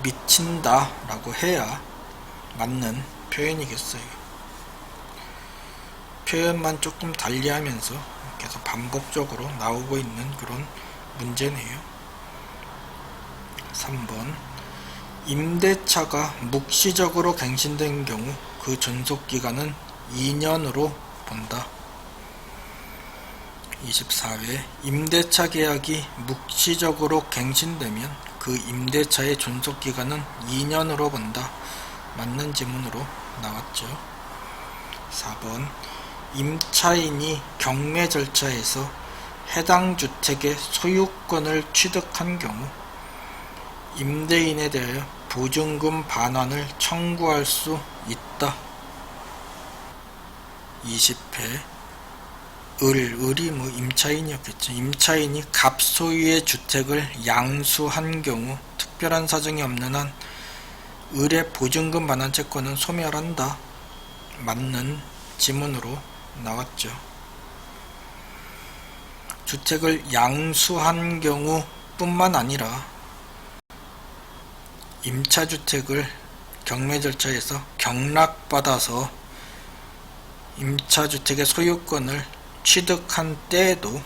미친다 라고 해야 맞는 표현이겠어요. 표현만 조금 달리하면서 계속 반복적으로 나오고 있는 그런 문제네요. 3번 임대차가 묵시적으로 갱신된 경우 그 존속기간은 2년으로 본다. 24회 임대차 계약이 묵시적으로 갱신되면 그 임대차의 존속기간은 2년으로 본다. 맞는 지문으로 나왔죠. 4번 임차인이 경매 절차에서 해당 주택의 소유권을 취득한 경우 임대인에 대하여 보증금 반환을 청구할 수 있다. 20회 을이 임차인이었겠죠. 임차인이 갑소유의 주택을 양수한 경우 특별한 사정이 없는 한 을의 보증금 반환 채권은 소멸한다. 맞는 지문으로 나왔죠. 주택을 양수한 경우 뿐만 아니라 임차주택을 경매 절차에서 경락받아서 임차주택의 소유권을 취득한 때에도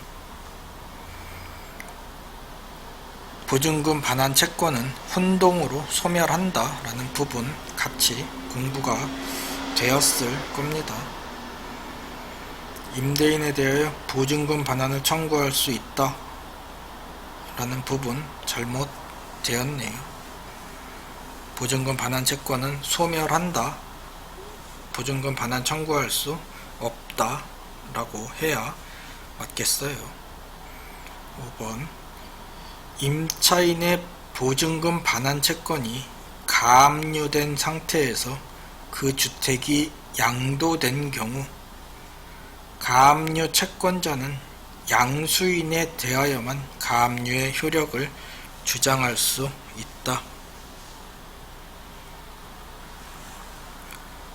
보증금 반환 채권은 혼동으로 소멸한다 라는 부분 같이 공부가 되었을 겁니다. 임대인에 대하여 보증금 반환을 청구할 수 있다 라는 부분 잘못되었네요. 보증금 반환 채권은 소멸한다, 보증금 반환 청구할 수 없다 라고 해야 맞겠어요. 5번 임차인의 보증금 반환 채권이 가압류된 상태에서 그 주택이 양도된 경우 가압류 채권자는 양수인에 대하여만 가압류의 효력을 주장할 수 있다.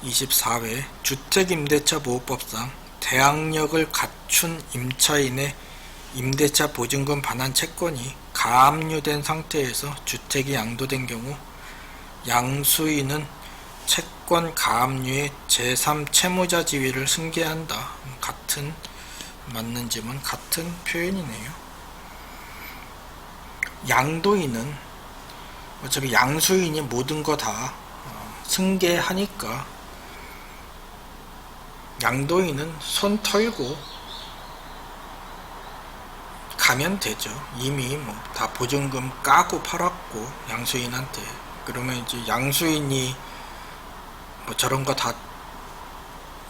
24회 주택임대차 보호법상 대항력을 갖춘 임차인의 임대차 보증금 반환 채권이 가압류된 상태에서 주택이 양도된 경우 양수인은 채권 가압류의 제3채무자 지위를 승계한다. 같은 맞는 지문 같은 표현이네요. 양도인은 어차피 양수인이 모든 거 다 승계하니까 양도인은 손 털고 가면 되죠. 이미 다 보증금 까고 팔았고 양수인한테. 그러면 이제 양수인이 저런 거 다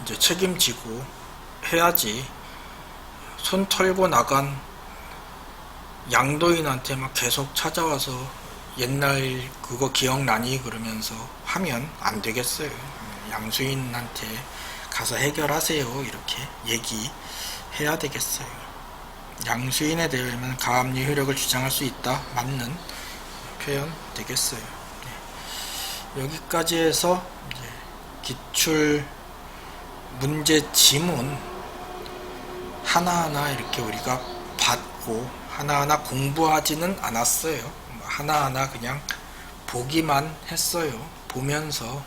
이제 책임지고 해야지. 손 털고 나간 양도인한테 막 계속 찾아와서 옛날 그거 기억나니 그러면서 하면 안 되겠어요. 양수인한테 가서 해결하세요 이렇게 얘기해야 되겠어요. 양수인에 대하여는 가압류 효력을 주장할 수 있다. 맞는 표현 되겠어요. 네. 여기까지 해서 기출 문제 지문 하나하나 이렇게 우리가 받고 하나하나 공부하지는 않았어요. 하나하나 그냥 보기만 했어요. 보면서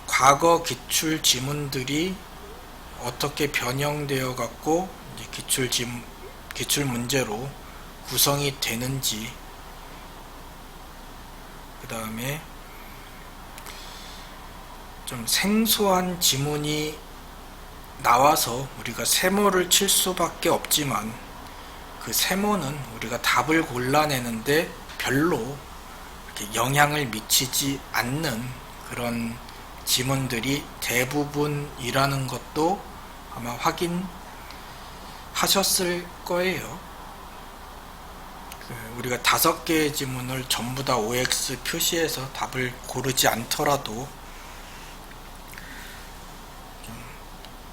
과거 기출 지문들이 어떻게 변형되어 갖고 기출 문제로 구성이 되는지, 그 다음에 좀 생소한 지문이 나와서 우리가 세모를 칠 수밖에 없지만 그 세모는 우리가 답을 골라내는데 별로 이렇게 영향을 미치지 않는 그런 지문들이 대부분이라는 것도 아마 확인하셨을 거예요. 우리가 5개의 지문을 전부 다 OX 표시해서 답을 고르지 않더라도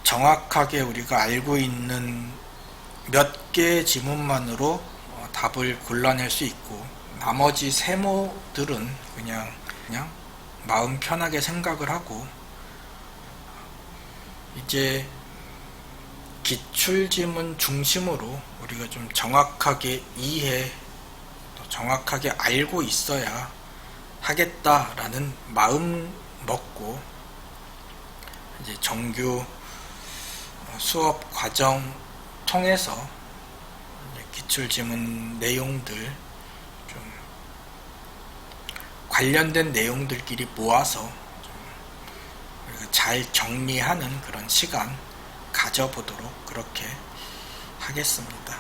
정확하게 우리가 알고 있는 몇 개의 지문만으로 답을 골라낼 수 있고, 나머지 세모들은 그냥 마음 편하게 생각을 하고, 이제 기출지문 중심으로 우리가 좀 정확하게 또 정확하게 알고 있어야 하겠다라는 마음 먹고 이제 정규 수업 과정 통해서 기출지문 내용들 좀 관련된 내용들끼리 모아서 좀 우리가 잘 정리하는 그런 시간 가져보도록 그렇게 하겠습니다.